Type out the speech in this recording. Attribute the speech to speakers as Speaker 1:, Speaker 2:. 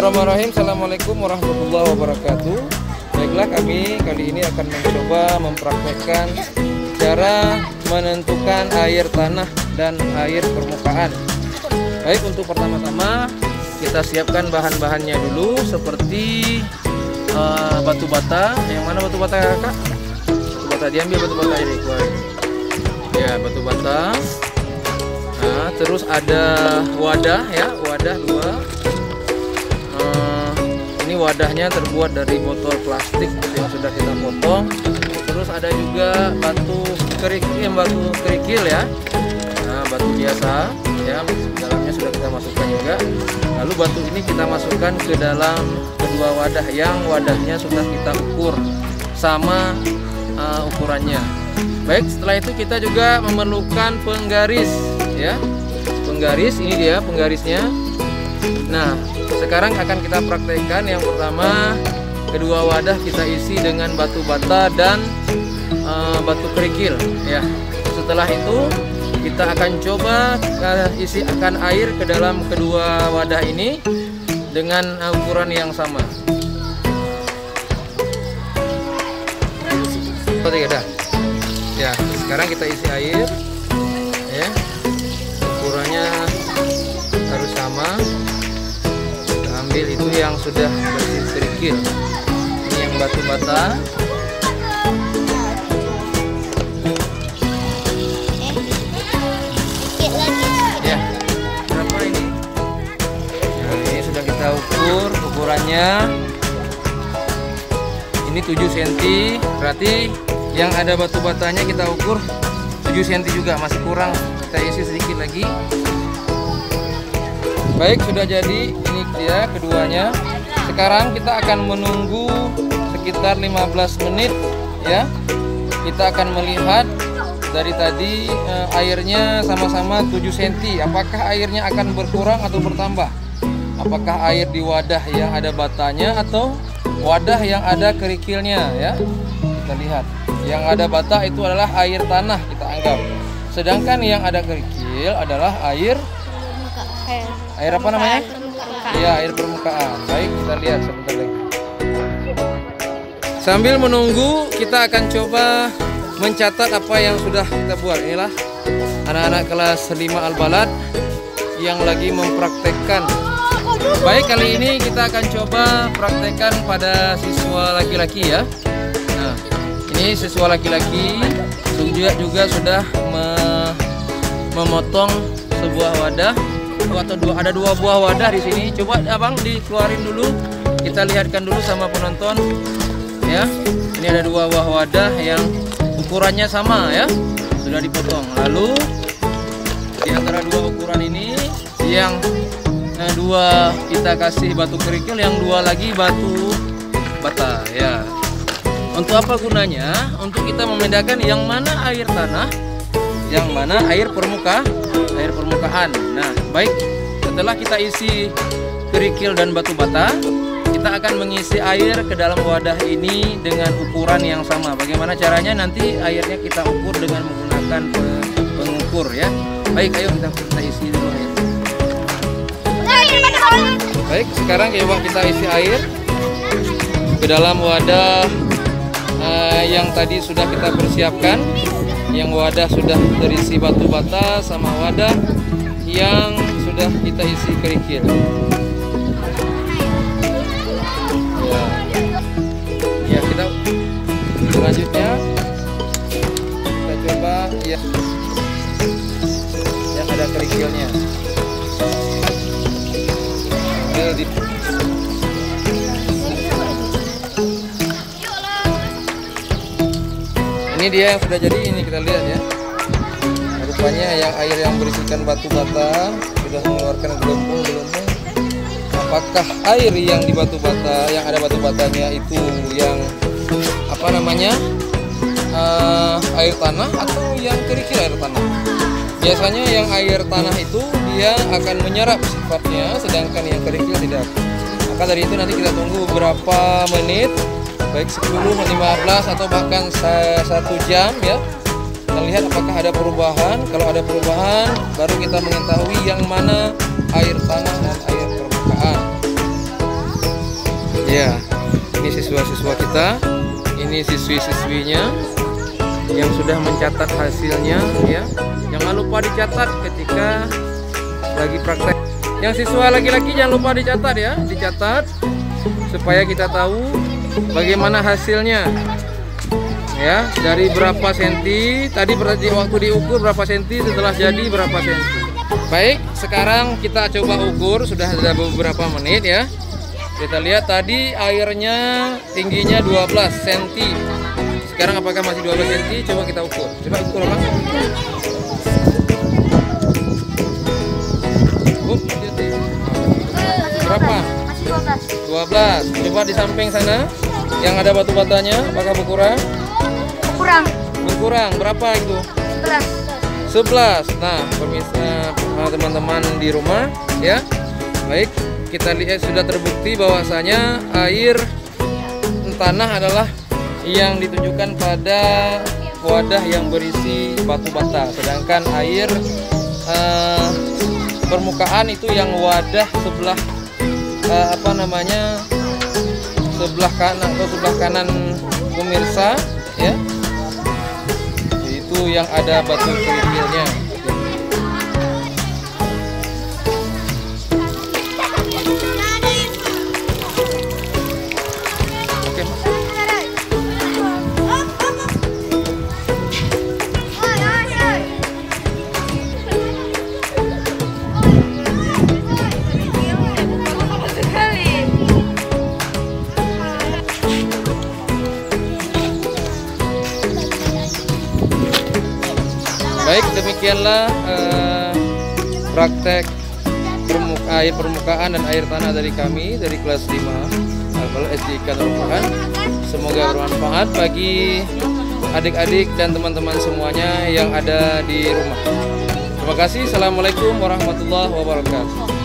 Speaker 1: Bismillahirrahmanirrahim. Assalamualaikum warahmatullahi wabarakatuh. Baiklah, kami kali ini akan mencoba mempraktekkan cara menentukan air tanah dan air permukaan. Baik, untuk pertama-tama kita siapkan bahan-bahannya dulu, seperti batu bata. Yang mana batu bata, Kak? Batu bata, diambil batu bata ini, keluarin. Ya, batu bata. Nah, terus ada wadah ya, wadah 2. Ini wadahnya terbuat dari botol plastik yang sudah kita potong. Terus ada juga batu kerikil ya. Nah, batu biasa ya, dalamnya sudah kita masukkan juga. Lalu batu ini kita masukkan ke dalam kedua wadah yang wadahnya sudah kita ukur sama ukurannya. Baik, setelah itu kita juga memerlukan penggaris ya. Penggaris, ini dia penggarisnya. Nah, sekarang akan kita praktekkan. Yang pertama, kedua wadah kita isi dengan batu bata dan batu kerikil ya. Setelah itu kita akan coba isikan air ke dalam kedua wadah ini dengan ukuran yang sama. Ya, sekarang kita isi air ya. Ukurannya harus sama. Ambil itu yang sudah bersih kerikil. Ini yang batu bata. Ya, berapa ini? Nah, ini sudah kita ukur ukurannya. Ini 7 cm. Berarti yang ada batu batanya kita ukur 7 cm juga, masih kurang. Kita isi sedikit lagi. Baik, sudah jadi. Ini dia keduanya. Sekarang kita akan menunggu sekitar 15 menit ya. Kita akan melihat dari tadi airnya sama-sama 7 cm. Apakah airnya akan berkurang atau bertambah? Apakah air di wadah yang ada batanya atau wadah yang ada kerikilnya ya? Kita lihat. Yang ada bata itu adalah air tanah, kita anggap. Sedangkan yang ada kerikil adalah air apa namanya? Iya, air permukaan. Baik, kita lihat sebentar lagi. Sambil menunggu, kita akan coba mencatat apa yang sudah kita buat. Inilah anak-anak kelas 5 Al-Balad yang lagi mempraktekkan. Baik, kali ini kita akan coba praktekkan pada siswa laki-laki ya. Nah, ini siswa laki-laki juga sudah memotong sebuah wadah. Ada 2 buah wadah di sini. Coba abang dikeluarin dulu, kita lihatkan dulu sama penonton ya. Ini ada 2 buah wadah yang ukurannya sama ya, sudah dipotong. Lalu di antara 2 ukuran ini, yang 2 kita kasih batu kerikil, yang 2 lagi batu bata ya. Untuk apa gunanya? Untuk kita membedakan yang mana air tanah, yang mana air permukaan. Nah, baik, setelah kita isi kerikil dan batu bata, kita akan mengisi air ke dalam wadah ini dengan ukuran yang sama. Bagaimana caranya? Nanti airnya kita ukur dengan menggunakan pengukur ya. Baik, ayo kita isi dulu air. Baik, sekarang coba kita isi air ke dalam wadah yang tadi sudah kita persiapkan. Yang wadah sudah terisi batu bata sama wadah yang sudah kita isi kerikil. Ya, kita selanjutnya kita coba ya yang ada kerikilnya. Ini dia yang sudah jadi, ini kita lihat ya. Rupanya yang air yang berisikan batu bata sudah mengeluarkan gelembung-gelembung. Apakah air yang di batu bata, yang ada batu batanya itu yang apa namanya, air tanah atau yang kerikil air tanah? Biasanya yang air tanah itu dia akan menyerap sifatnya, sedangkan yang kerikil tidak. Maka dari itu nanti kita tunggu beberapa menit, baik 10, 15 atau bahkan 1 jam ya. Kita lihat apakah ada perubahan. Kalau ada perubahan, baru kita mengetahui yang mana air tanah dan air permukaan. Ya, ini siswa-siswa kita, ini siswi-siswinya yang sudah mencatat hasilnya ya. Jangan lupa dicatat ketika lagi praktek. Yang siswa laki-laki jangan lupa dicatat ya, dicatat supaya kita tahu bagaimana hasilnya. Ya, dari berapa senti tadi berarti waktu diukur berapa senti, setelah jadi berapa senti. Baik, sekarang kita coba ukur, sudah ada beberapa menit ya. Kita lihat tadi airnya tingginya 12 cm. Sekarang apakah masih 12 cm? Coba kita ukur. Coba ukur orang. Berapa?
Speaker 2: Masih 12.
Speaker 1: 12. Coba di samping sana yang ada batu batanya, apakah berkurang? Berkurang. Berapa itu? 11. Nah, pemirsa teman-teman di rumah ya. Baik, kita lihat sudah terbukti bahwasanya air tanah adalah yang ditunjukkan pada wadah yang berisi batu bata, sedangkan air permukaan itu yang wadah sebelah sebelah kanan atau sebelah kanan pemirsa ya. Itu yang ada batu kerikilnya. Oke, Mas. Baik, demikianlah praktek air permukaan dan air tanah dari kami dari kelas 5 Al-Falaq SDIK Nuruhan. Semoga bermanfaat bagi adik-adik dan teman-teman semuanya yang ada di rumah. Terima kasih. Assalamualaikum warahmatullahi wabarakatuh.